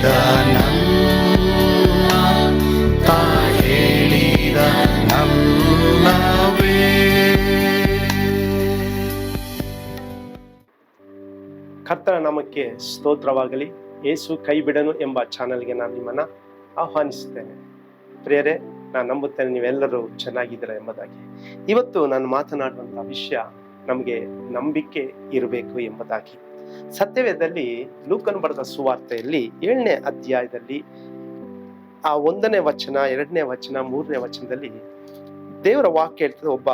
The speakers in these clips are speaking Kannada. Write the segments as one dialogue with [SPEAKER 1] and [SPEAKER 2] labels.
[SPEAKER 1] ಹೇಳಿದ ನಮ್ಮ ತಾ ಹೇಳಿದ ನಮ್ಮವೇ.
[SPEAKER 2] ಕರ್ತನ ನಾಮಕ್ಕೆ ಸ್ತೋತ್ರವಾಗಲಿ. ಯೇಸು ಕೈ ಬಿಡನು ಎಂಬ ಚಾನಲ್ಗೆ ನಾನು ನಿಮ್ಮನ್ನು ಆಹ್ವಾನಿಸುತ್ತೇನೆ. ಪ್ರಿಯರೇ, ನಾನು ನಂಬುತ್ತೇನೆ ನೀವೆಲ್ಲರೂ ಚೆನ್ನಾಗಿದ್ದೀರಾ ಎಂಬುದಾಗಿ. ಇವತ್ತು ನಾನು ಮಾತನಾಡುವಂಥ ವಿಷಯ ನಮಗೆ ನಂಬಿಕೆ ಇರಬೇಕು ಎಂಬುದಾಗಿ. ಸತ್ಯವೇದದಲ್ಲಿ ಲೂಕನು ಬರೆದ ಸುವಾರ್ತೆಯಲ್ಲಿ 7ನೇ ಅಧ್ಯಾಯದಲ್ಲಿ 1ನೇ ವಚನ, 2ನೇ ವಚನ, 3ನೇ ವಚನದಲ್ಲಿ ದೇವರ ವಾಕ್ಯ ಹೇಳ್ತದೆ, ಒಬ್ಬ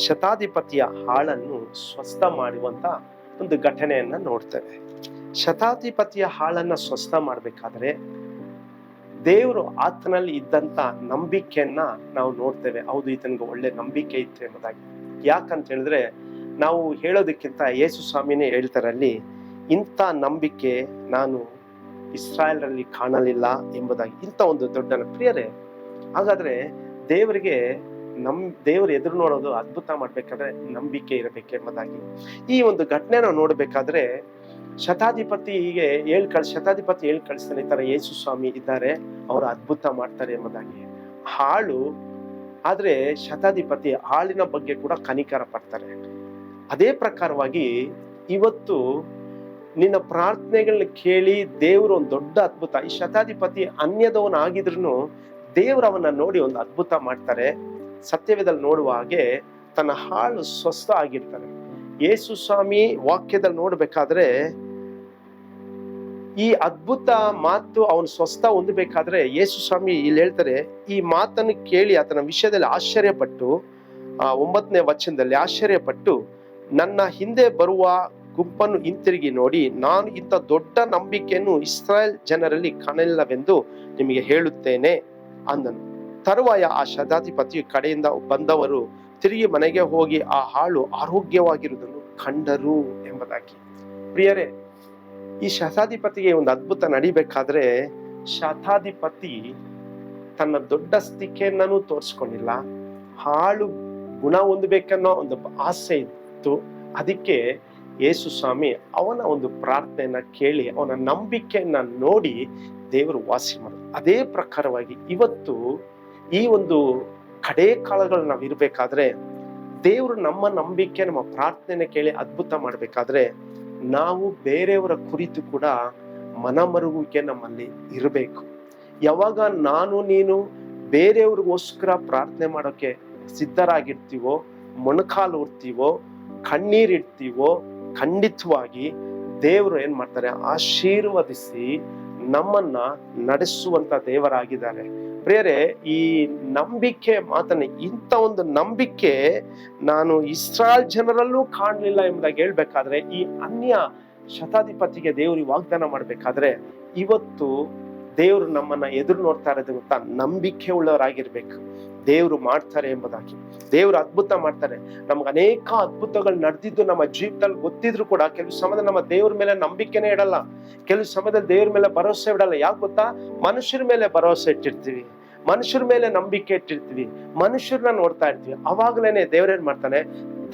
[SPEAKER 2] ಶತಾಧಿಪತಿಯ ಹಾಳನ್ನು ಸ್ವಸ್ಥ ಮಾಡುವಂತ ಒಂದು ಘಟನೆಯನ್ನ ನೋಡ್ತೇವೆ. ಶತಾಧಿಪತಿಯ ಹಾಳನ್ನ ಸ್ವಸ್ಥ ಮಾಡ್ಬೇಕಾದ್ರೆ ದೇವರು ಆತನಲ್ಲಿ ಇದ್ದಂತ ನಂಬಿಕೆಯನ್ನ ನಾವು ನೋಡ್ತೇವೆ. ಹೌದು, ಈತನಿಗೆ ಒಳ್ಳೆ ನಂಬಿಕೆ ಇತ್ತು ಎಂಬುದಾಗಿ. ಯಾಕಂತ ಹೇಳಿದ್ರೆ, ನಾವು ಹೇಳೋದಕ್ಕಿಂತ ಯೇಸು ಸ್ವಾಮಿನೇ ಹೇಳ್ತಾರೆ ಅಲ್ಲಿ, ಇಂಥ ನಂಬಿಕೆ ನಾನು ಇಸ್ರಾಯೇಲರಲ್ಲಿ ಕಾಣಲಿಲ್ಲ ಎಂಬುದಾಗಿ. ಇಂಥ ಒಂದು ದೊಡ್ಡ ಪ್ರಿಯರೇ, ಹಾಗಾದ್ರೆ ದೇವರಿಗೆ ದೇವರು ಎದುರು ನೋಡೋದು, ಅದ್ಭುತ ಮಾಡ್ಬೇಕಾದ್ರೆ ನಂಬಿಕೆ ಇರಬೇಕೆಂಬುದಾಗಿ. ಈ ಒಂದು ಘಟನೆ ನಾವು ನೋಡ್ಬೇಕಾದ್ರೆ ಶತಾಧಿಪತಿ ಹೇಳಿ ಕಳಿಸ್ತಾನೆ, ಈ ತರ ಯೇಸು ಸ್ವಾಮಿ ಇದ್ದಾರೆ, ಅವರು ಅದ್ಭುತ ಮಾಡ್ತಾರೆ ಎಂಬುದಾಗಿ. ಹಾಳು ಆದ್ರೆ ಶತಾಧಿಪತಿ ಹಾಳಿನ ಬಗ್ಗೆ ಕೂಡ ಕನಿಕರ ಪಡ್ತಾರೆ. ಅದೇ ಪ್ರಕಾರವಾಗಿ ಇವತ್ತು ನಿನ್ನ ಪ್ರಾರ್ಥನೆಗಳನ್ನ ಕೇಳಿ ದೇವರು ಒಂದು ದೊಡ್ಡ ಅದ್ಭುತ. ಈ ಶತಾಧಿಪತಿ ಅನ್ಯದವನಾಗಿದ್ರು ದೇವರು ಅವನ್ನ ನೋಡಿ ಒಂದು ಅದ್ಭುತ ಮಾಡ್ತಾರೆ. ಸತ್ಯವೇದಲ್ಲಿ ನೋಡುವ ಹಾಗೆ ತನ್ನ ಹಾಳು ಸ್ವಸ್ಥ ಆಗಿರ್ತಾರೆ. ಯೇಸು ಸ್ವಾಮಿ ವಾಕ್ಯದಲ್ಲಿ ನೋಡ್ಬೇಕಾದ್ರೆ ಈ ಅದ್ಭುತ ಮಾತು ಅವನು ಸ್ವಸ್ಥ ಹೊಂದಬೇಕಾದ್ರೆ ಯೇಸು ಸ್ವಾಮಿ ಇಲ್ಲಿ ಹೇಳ್ತಾರೆ, ಈ ಮಾತನ್ನು ಕೇಳಿ ಆತನ ವಿಷಯದಲ್ಲಿ ಆಶ್ಚರ್ಯಪಟ್ಟು 9ನೇ ವಚನದಲ್ಲಿ ಆಶ್ಚರ್ಯಪಟ್ಟು, ನನ್ನ ಹಿಂದೆ ಬರುವ ಗುಂಪನ್ನು ಹಿಂತಿರುಗಿ ನೋಡಿ, ನಾನು ಇಂಥ ದೊಡ್ಡ ನಂಬಿಕೆಯನ್ನು ಇಸ್ರಾಯೇಲ್ ಜನರಲ್ಲಿ ಕಾಣಲಿಲ್ಲವೆಂದು ನಿಮಗೆ ಹೇಳುತ್ತೇನೆ ಅಂದನು. ತರುವಾಯ ಆ ಶತಾಧಿಪತಿಯು ಕಡೆಯಿಂದ ಬಂದವರು ತಿರುಗಿ ಮನೆಗೆ ಹೋಗಿ ಆ ಹಾಳು ಆರೋಗ್ಯವಾಗಿರುವುದನ್ನು ಕಂಡರು ಎಂಬುದಾಗಿ. ಪ್ರಿಯರೇ, ಈ ಶತಾಧಿಪತಿಗೆ ಒಂದು ಅದ್ಭುತ ನಡಿಬೇಕಾದ್ರೆ ಶತಾಧಿಪತಿ ತನ್ನ ದೊಡ್ಡ ಸ್ಥಿತಿಯನ್ನು ತೋರಿಸ್ಕೊಂಡಿಲ್ಲ. ಹಾಳು ಗುಣ ಹೊಂದಬೇಕನ್ನೋ ಒಂದು ಆಸೆ ಇತ್ತು. ಅದಕ್ಕೆ ಯೇಸು ಸ್ವಾಮಿ ಅವನ ಒಂದು ಪ್ರಾರ್ಥನೆಯನ್ನ ಕೇಳಿ ಅವನ ನಂಬಿಕೆಯನ್ನ ನೋಡಿ ದೇವರು ವಾಸಿ ಮಾಡಿದ್ರು. ಅದೇ ಪ್ರಕಾರವಾಗಿ ಇವತ್ತು ಈ ಒಂದು ಕಡೆ ಕಾಲಗಳು ನಾವು ಇರ್ಬೇಕಾದ್ರೆ ದೇವರು ನಮ್ಮ ನಂಬಿಕೆ, ನಮ್ಮ ಪ್ರಾರ್ಥನೆ ಕೇಳಿ ಅದ್ಭುತ ಮಾಡ್ಬೇಕಾದ್ರೆ ನಾವು ಬೇರೆಯವರ ಕುರಿತು ಕೂಡ ಮನಮರುಗುವಿಕೆ ನಮ್ಮಲ್ಲಿ ಇರಬೇಕು. ಯಾವಾಗ ನಾನು ನೀನು ಬೇರೆಯವ್ರಿಗೋಸ್ಕರ ಪ್ರಾರ್ಥನೆ ಮಾಡೋಕೆ ಸಿದ್ಧರಾಗಿರ್ತೀವೋ, ಮೊಣಕಾಲು ಉರ್ತೀವೋ, ಕಣ್ಣೀರಿಡ್ತೀವೋ, ಖಂಡಿತವಾಗಿ ದೇವರು ಏನ್ ಮಾಡ್ತಾರೆ, ಆಶೀರ್ವದಿಸಿ ನಮ್ಮನ್ನ ನಡೆಸುವಂತ ದೇವರಾಗಿದ್ದಾರೆ. ಪ್ರಿಯರೇ, ಈ ನಂಬಿಕೆ ಮಾತನ್ನ, ಇಂಥ ಒಂದು ನಂಬಿಕೆ ನಾನು ಇಸ್ರಾಯೇಲ್ ಜನರಲ್ಲೂ ಕಾಣಲಿಲ್ಲ ಎಂಬುದಾಗಿ ಹೇಳ್ಬೇಕಾದ್ರೆ, ಈ ಅನ್ಯ ಶತಾಧಿಪತಿಗೆ ದೇವರು ವಾಗ್ದಾನ ಮಾಡ್ಬೇಕಾದ್ರೆ ಇವತ್ತು ದೇವರು ನಮ್ಮನ್ನ ಎದುರು ನೋಡ್ತಾ ಇರೋದು ಗೊತ್ತಾ, ನಂಬಿಕೆ ಉಳ್ಳವರಾಗಿರ್ಬೇಕು. ದೇವರು ಮಾಡ್ತಾರೆ ಎಂಬುದಾಗಿ. ದೇವರು ಅದ್ಭುತ ಮಾಡ್ತಾರೆ. ನಮ್ಗೆ ಅನೇಕ ಅದ್ಭುತಗಳು ನಡೆದಿದ್ದು ನಮ್ಮ ಜೀವಿತದಲ್ಲಿ ಗೊತ್ತಿದ್ರು ಕೂಡ ಕೆಲವು ಸಮಯದಲ್ಲಿ ನಮ್ಮ ದೇವ್ರ ಮೇಲೆ ನಂಬಿಕೆನೇ ಇಡಲ್ಲ, ಕೆಲವು ಸಮಯದಲ್ಲಿ ದೇವ್ರ ಮೇಲೆ ಭರವಸೆ ಇಡಲ್ಲ. ಯಾಕೆ ಗೊತ್ತಾ, ಮನುಷ್ಯರ ಮೇಲೆ ಭರವಸೆ ಇಟ್ಟಿರ್ತೀವಿ, ಮನುಷ್ಯರ ಮೇಲೆ ನಂಬಿಕೆ ಇಟ್ಟಿರ್ತೀವಿ, ಮನುಷ್ಯರನ್ನ ನೋಡ್ತಾ ಇರ್ತೀವಿ. ಅವಾಗಲೇನೆ ದೇವ್ರೇನ್ ಮಾಡ್ತಾನೆ,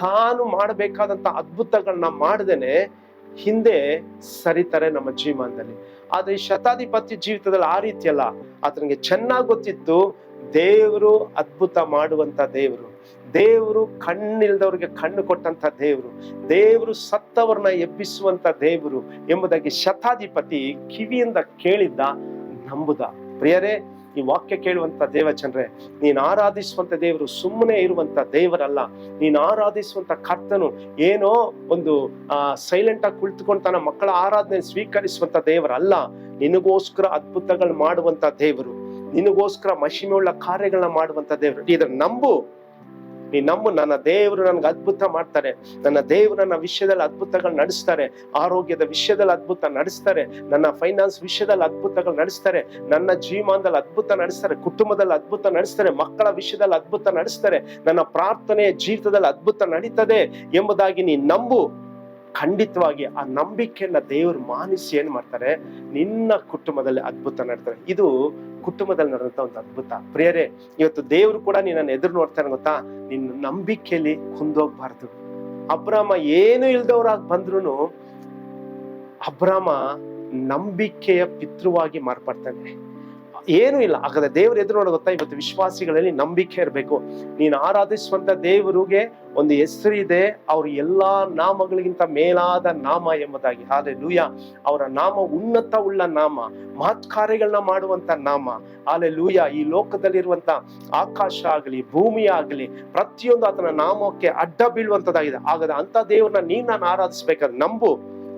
[SPEAKER 2] ತಾನು ಮಾಡಬೇಕಾದಂತ ಅದ್ಭುತಗಳನ್ನ ಮಾಡದೇನೆ ಹಿಂದೆ ಸರಿತಾರೆ ನಮ್ಮ ಜೀವನದಲ್ಲಿ. ಆದ್ರೆ ಈ ಶತಾಧಿಪತಿ ಜೀವಿತದಲ್ಲಿ ಆ ರೀತಿ ಅಲ್ಲ. ಆತನಿಗೆ ಚೆನ್ನಾಗಿ ಗೊತ್ತಿತ್ತು, ದೇವರು ಅದ್ಭುತ ಮಾಡುವಂತ ದೇವರು, ದೇವರು ಕಣ್ಣಿಲ್ದವ್ರಿಗೆ ಕಣ್ಣು ಕೊಟ್ಟಂತ ದೇವರು, ದೇವರು ಸತ್ತವರನ್ನ ಎಬ್ಬಿಸುವಂತ ದೇವರು ಎಂಬುದಾಗಿ ಶತಾಧಿಪತಿ ಕಿವಿಯಿಂದ ಕೇಳಿದ್ದ, ನಂಬುದ. ಪ್ರಿಯರೇ, ಈ ವಾಕ್ಯ ಕೇಳುವಂತ ದೇವಚಂದ್ರೆ, ನೀನ್ ಆರಾಧಿಸುವಂತ ದೇವರು ಸುಮ್ಮನೆ ಇರುವಂತ ದೇವರಲ್ಲ. ನೀನ್ ಆರಾಧಿಸುವಂತ ಕರ್ತನು ಏನೋ ಒಂದು ಸೈಲೆಂಟ್ ಆಗಿ ಕುಳಿತುಕೊಂಡು ತನ್ನ ಮಕ್ಕಳ ಆರಾಧನೆ ಸ್ವೀಕರಿಸುವಂತ ದೇವರಲ್ಲ. ನಿನಗೋಸ್ಕರ ಅದ್ಭುತಗಳು ಮಾಡುವಂತ ದೇವರು, ನಿನಗೋಸ್ಕರ ಮಹಿಮೆಯುಳ್ಳ ಕಾರ್ಯಗಳನ್ನ ಮಾಡುವಂತ ದೇವರು. ಇದನ್ನ ನಂಬು, ನೀ ನಂಬು. ನನ್ನ ದೇವರು ನನ್ಗೆ ಅದ್ಭುತ ಮಾಡ್ತಾರೆ, ನನ್ನ ದೇವರು ನನ್ನ ವಿಷಯದಲ್ಲಿ ಅದ್ಭುತಗಳು ನಡೆಸ್ತಾರೆ, ಆರೋಗ್ಯದ ವಿಷಯದಲ್ಲಿ ಅದ್ಭುತ ನಡೆಸ್ತಾರೆ, ನನ್ನ ಫೈನಾನ್ಸ್ ವಿಷಯದಲ್ಲಿ ಅದ್ಭುತಗಳು ನಡೆಸ್ತಾರೆ, ನನ್ನ ಜೀವನದಲ್ಲಿ ಅದ್ಭುತ ನಡೆಸ್ತಾರೆ, ಕುಟುಂಬದಲ್ಲಿ ಅದ್ಭುತ ನಡೆಸ್ತಾರೆ, ಮಕ್ಕಳ ವಿಷಯದಲ್ಲಿ ಅದ್ಭುತ ನಡೆಸ್ತಾರೆ, ನನ್ನ ಪ್ರಾರ್ಥನೆಯ ಜೀವಿತದಲ್ಲಿ ಅದ್ಭುತ ನಡೀತದೆ ಎಂಬುದಾಗಿ ನೀ ನಂಬು. ಖಂಡಿತವಾಗಿ ಆ ನಂಬಿಕೆಯನ್ನ ದೇವರು ಮಾನಿಸಿ ಏನ್ ಮಾಡ್ತಾರೆ, ನಿನ್ನ ಕುಟುಂಬದಲ್ಲಿ ಅದ್ಭುತ ನಡ್ತಾರೆ. ಇದು ಕುಟುಂಬದಲ್ಲಿ ನಡೆದಂತ ಒಂದು ಅದ್ಭುತ. ಪ್ರಿಯರೇ, ಇವತ್ತು ದೇವರು ಕೂಡ ನಿನ್ನನ್ನು ಎದುರು ನೋಡ್ತಾನೆ ಗೊತ್ತಾ, ನಿನ್ನ ನಂಬಿಕೆಯಲ್ಲಿ ಕುಂದೋಗ್ಬಾರ್ದು. ಅಬ್ರಾಮ ಏನು ಇಲ್ದವ್ರಾಗಿ ಬಂದ್ರು ಅಬ್ರಾಮ ನಂಬಿಕೆಯ ಪಿತೃವಾಗಿ ಮಾರ್ಪಡ್ತಾನೆ. ಏನೂ ಇಲ್ಲ. ಹಾಗಾದ್ರೆ ದೇವ್ರ ಎದುರು ನೋಡ ಗೊತ್ತಾ, ಇವತ್ತು ವಿಶ್ವಾಸಿಗಳಲ್ಲಿ ನಂಬಿಕೆ ಇರಬೇಕು. ನೀನು ಆರಾಧಿಸುವಂತ ದೇವರಿಗೆ ಒಂದು ಹೆಸರು ಇದೆ, ಅವ್ರ ಎಲ್ಲಾ ನಾಮಗಳಿಗಿಂತ ಮೇಲಾದ ನಾಮ ಎಂಬುದಾಗಿ. ಹಾಲೆಲೂಯಾ. ಅವರ ನಾಮ ಉನ್ನತ ಉಳ್ಳ ನಾಮ, ಮಹತ್ ಕಾರ್ಯಗಳನ್ನ ಮಾಡುವಂತ ನಾಮ. ಹಾಲೆಲೂಯಾ. ಈ ಲೋಕದಲ್ಲಿರುವಂತ ಆಕಾಶ ಆಗಲಿ ಭೂಮಿ ಆಗಲಿ ಪ್ರತಿಯೊಂದು ಆತನ ನಾಮಕ್ಕೆ ಅಡ್ಡ ಬೀಳುವಂತದ್ದಾಗಿದೆ. ಹಾಗಾದ್ರೆ ಅಂತ ದೇವ್ರನ್ನ ನಾನು ಆರಾಧಿಸ್ಬೇಕಾದ್ರೆ ನಂಬು.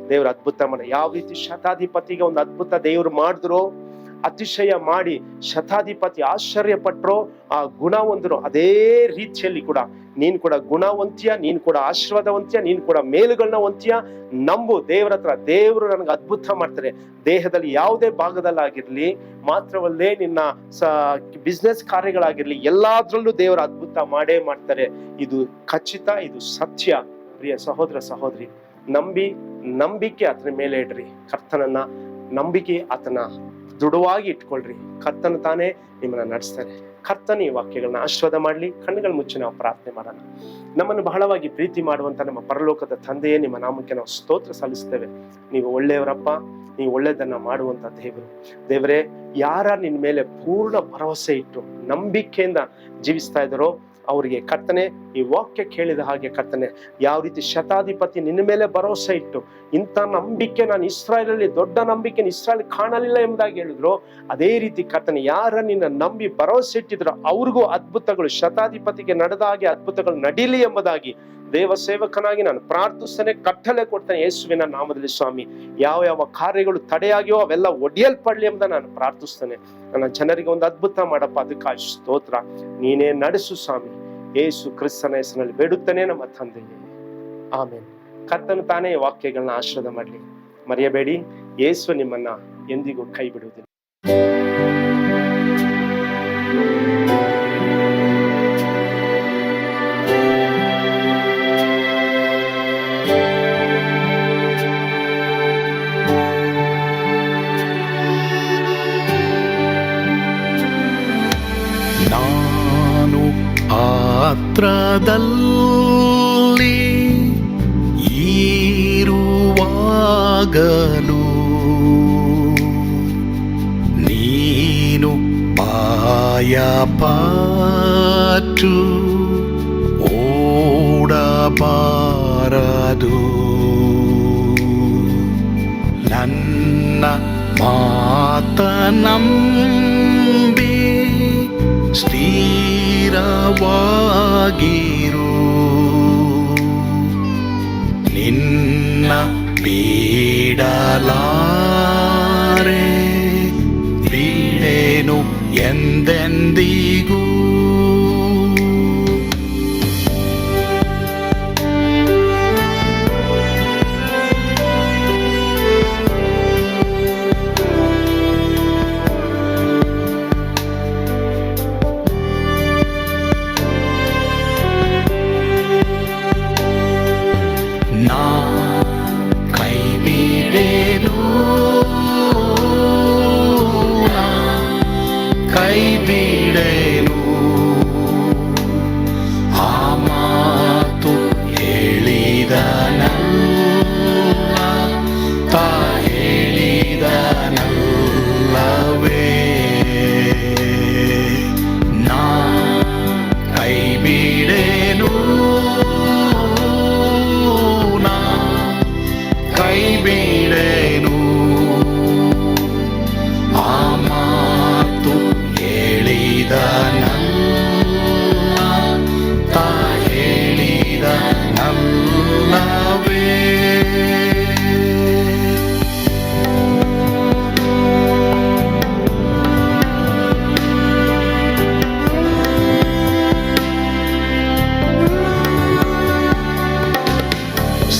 [SPEAKER 2] ದೇವ್ರ ಅದ್ಭುತ ಮಾಡ. ಯಾವ ರೀತಿ ಶತಾಧಿಪತಿಗೆ ಒಂದು ಅದ್ಭುತ ದೇವ್ರು ಮಾಡಿದ್ರು, ಅತಿಶಯ ಮಾಡಿ ಶತಾಧಿಪತಿ ಆಶ್ಚರ್ಯ ಪಟ್ರೋ, ಆ ಗುಣ ಹೊಂದ್ರು, ಅದೇ ರೀತಿಯಲ್ಲಿ ಕೂಡ ನೀನ್ ಕೂಡ ಗುಣವಂತಿಯ, ನೀನ್ ಕೂಡ ಆಶೀರ್ವಾದವಂತಿಯ, ನೀನ್ ಕೂಡ ಮೇಲುಗಳನ್ನ ಹೊಂತಿಯ. ನಂಬು ದೇವರ ಹತ್ರ. ದೇವರು ನನಗೆ ಅದ್ಭುತ ಮಾಡ್ತಾರೆ. ದೇಹದಲ್ಲಿ ಯಾವುದೇ ಭಾಗದಲ್ಲಾಗಿರ್ಲಿ, ಮಾತ್ರವಲ್ಲೇ ನಿನ್ನ ಬಿಸ್ನೆಸ್ ಕಾರ್ಯಗಳಾಗಿರ್ಲಿ, ಎಲ್ಲಾದ್ರಲ್ಲೂ ದೇವರ ಅದ್ಭುತ ಮಾಡೇ ಮಾಡ್ತಾರೆ. ಇದು ಖಚಿತ, ಇದು ಸತ್ಯ. ಪ್ರಿಯ ಸಹೋದರ ಸಹೋದರಿ, ನಂಬಿಕೆ ಆತನ ಮೇಲೆ ಇಡ್ರಿ. ಕರ್ತನನ್ನ ನಂಬಿಕೆ ಆತನ ದೃಢವಾಗಿ ಇಟ್ಕೊಳ್ರಿ. ಕರ್ತನ ತಾನೇ ನಿಮ್ಮನ್ನ ನಡೆಸ್ತಾರೆ. ಕರ್ತನ ಈ ವಾಕ್ಯಗಳನ್ನ ಆಶೀರ್ವಾದ ಮಾಡ್ಲಿ. ಕಣ್ಣುಗಳ ಮುಚ್ಚಿ ನಾವು ಪ್ರಾರ್ಥನೆ ಮಾಡೋಣ. ನಮ್ಮನ್ನು ಬಹಳವಾಗಿ ಪ್ರೀತಿ ಮಾಡುವಂತ ನಮ್ಮ ಪರಲೋಕದ ತಂದೆಯೇ, ನಿಮ್ಮ ನಾಮಕ್ಕೆ ನಾವು ಸ್ತೋತ್ರ ಸಲ್ಲಿಸ್ತೇವೆ. ನೀವು ಒಳ್ಳೆಯವರಪ್ಪ, ನೀವು ಒಳ್ಳೆಯದನ್ನ ಮಾಡುವಂತ ದೇವರು. ದೇವರೇ, ಯಾರ ನಿನ್ನ ಮೇಲೆ ಪೂರ್ಣ ಭರವಸೆ ಇಟ್ಟು ನಂಬಿಕೆಯಿಂದ ಜೀವಿಸ್ತಾ ಇದ್ದಾರೋ ಅವರಿಗೆ ಕರ್ತನೆ ಈ ವಾಕ್ಯ ಕೇಳಿದ ಹಾಗೆ ಕರ್ತನೆ, ಯಾವ ರೀತಿ ಶತಾಧಿಪತಿ ನಿನ್ನ ಮೇಲೆ ಭರವಸೆ ಇಟ್ಟು ಇಂಥ ನಂಬಿಕೆ ನಾನು ಇಸ್ರಾಯೇಲಲ್ಲಿ ದೊಡ್ಡ ನಂಬಿಕೆ ಇಸ್ರಾಯೇಲ್ ಕಾಣಲಿಲ್ಲ ಎಂಬುದಾಗಿ ಹೇಳಿದ್ರು, ಅದೇ ರೀತಿ ಕರ್ತನೆ ಯಾರ ನಿನ್ನ ನಂಬಿ ಭರವಸೆ ಇಟ್ಟಿದ್ರು ಅವ್ರಿಗೂ ಅದ್ಭುತಗಳು ಶತಾಧಿಪತಿಗೆ ನಡೆದ ಹಾಗೆ ಅದ್ಭುತಗಳು ನಡೀಲಿ ಎಂಬುದಾಗಿ ದೇವ ಸೇವಕನಾಗಿ ನಾನು ಪ್ರಾರ್ಥಿಸ್ತೇನೆ, ಕಟ್ಟಲೆ ಕೊಡ್ತೇನೆ ಯೇಸುವಿನ ನಾಮದಲ್ಲಿ. ಸ್ವಾಮಿ, ಯಾವ ಯಾವ ಕಾರ್ಯಗಳು ತಡೆಯಾಗಿಯೋ ಅವೆಲ್ಲ ಒಡೆಯಲ್ಪಡ್ಲಿ ಎಂಬ ನಾನು ಪ್ರಾರ್ಥಿಸ್ತೇನೆ. ನನ್ನ ಜನರಿಗೆ ಒಂದು ಅದ್ಭುತ ಮಾಡಪ್ಪ, ಅದಕ್ಕಾಗಿ ಸ್ತೋತ್ರ. ನೀನೇ ನಡೆಸು ಸ್ವಾಮಿ. ಯೇಸು ಕ್ರಿಸ್ತನ ಹೆಸರಿನಲ್ಲಿ ಬೇಡುತ್ತೇನೆ ನಮ್ಮ ತಂದೆಯೇ, ಆಮೇಲೆ. ಕರ್ತನು ತಾನೇ ವಾಕ್ಯಗಳನ್ನ ಆಶೀರ್ವಾದ ಮಾಡಲಿ. ಮರೆಯಬೇಡಿ, ಯೇಸು ನಿಮ್ಮನ್ನ ಎಂದಿಗೂ ಕೈ ಬಿಡುವುದಿಲ್ಲ.
[SPEAKER 1] ನಾನು ಪಾತ್ರದಲ್ಲಿ ಇರುವಾಗಲೂ ನೀನು ಭಯಪಟ್ಟು ಓಡಬಾರದು. ನನ್ನ ಮಾತನಂಬಿ ಸ್ಥಿರವಾಗಿರು. ನಿನ್ನ ಬಿಡಲಾರೆ, ಬಿಡೆನು ಎಂದೆಂದಿಗೂ. ಕೈ ಬಿಡೆನು, ಆ ಮಾತು ಹೇಳಿದನಲ್ಲ, ತಾ ಹೇಳಿದನಲ್ಲವೇ. ನಾ ಕೈ ಬಿಡೆನು, ನಾ ಕೈ ಬಿಡೆನು, ಆ ಮಾತು ಹೇಳಿದನಲ್ಲ, ತಾ ಹೇಳಿದನಲ್ಲವೇ.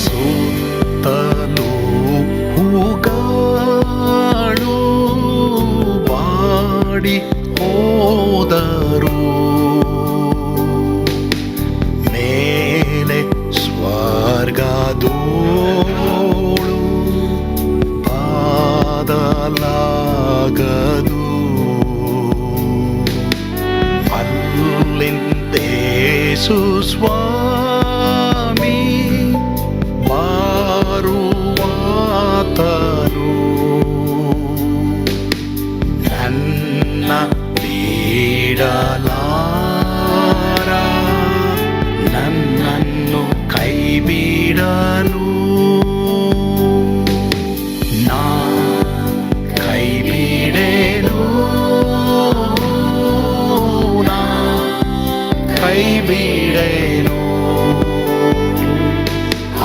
[SPEAKER 1] ಸುತ್ತಲೂ ಹೂಗಳು ಬಾಡಿ ಹೋದರು, ಮೇಲೆ ಸ್ವರ್ಗದೋಳು ಬಾದಲಾಗದು. ಅಲ್ಲಿಂದೇಸು ಸ್ವಾಮಿ ಬಾರುವಾತನು, ಬಿಡಲಾರ, ನನ್ನನ್ನು ಕೈ ಬಿಡಲು ನಾ ಕೈ ಬಿಡೆನು, ನಾ ಕೈ ಬಿಡೆನು.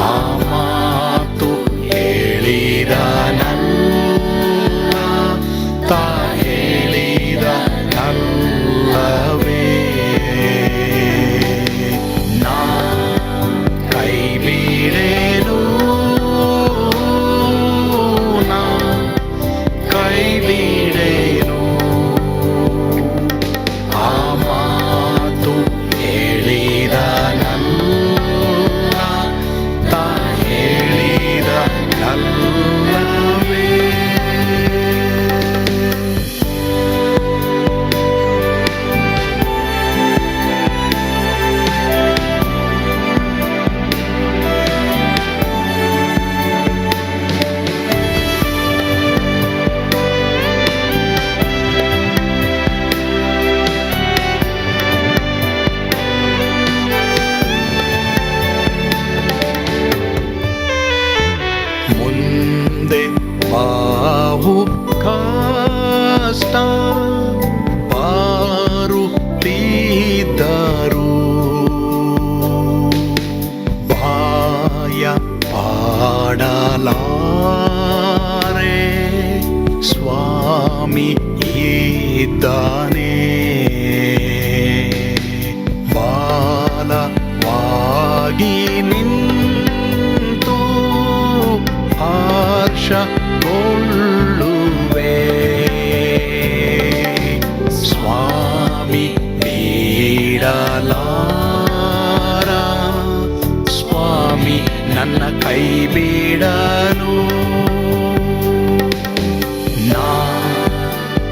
[SPEAKER 1] ಆ ಮಾತು ಹೇಳಿದನಲ್ಲ, ತಾ ಹೇಳಿದನಲ್ಲವೇ, ನಾ ಕೈ ಬಿಡೆನು, ನಾ ಕೈ ಬಿಡೆನು. ಆ ಮಾತು ಹೇಳಿದನಲ್ಲ, ತಾ ಹೇಳಿದನಲ್ಲವೇ. ಮುಂದೆ ಬಾವು ಕಷ್ಟ ಬಾರುತ್ತಿದ್ದರು, ಭಯ ಪಾಡಲಾರೆ, ಸ್ವಾಮಿ ಇದ್ದಾನೆ. ಬಾಲವಾಗಿ ನಿಂತು ಹರ್ಷಗೊಳ್ಳುವೆ, ಸ್ವಾಮಿ ಬಿಡಲಾರ, ಸ್ವಾಮಿ ನನ್ನ ಕೈ ಬಿಡಲು, ನಾ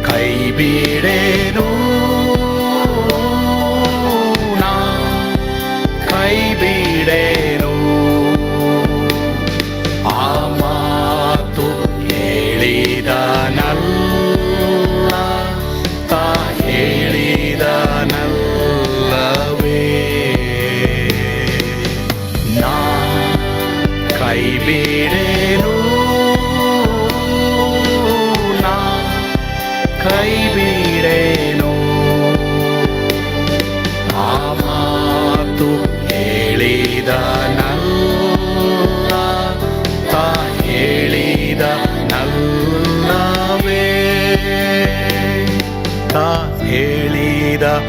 [SPEAKER 1] ಕೈ ಬಿಡೆನು, ನಾ ಕೈ ಬಿಡೆನು. ಆ ಮಾತು ಹೇಳಿದನಲ್ಲ, ತಾ ಹೇಳಿದನಲ್ಲವೇ, ನಾ ಕೈ ಬಿಡೆನು, ನಾ ಕೈ ಬಿಡೆನು. ಆ ಮಾತು ಹೇಳಿದನಲ್ಲ, ತಾ ಹೇಳಿದನಲ್ಲವೇ, ತಾ ಹೇಳಿದನಲ್ಲ.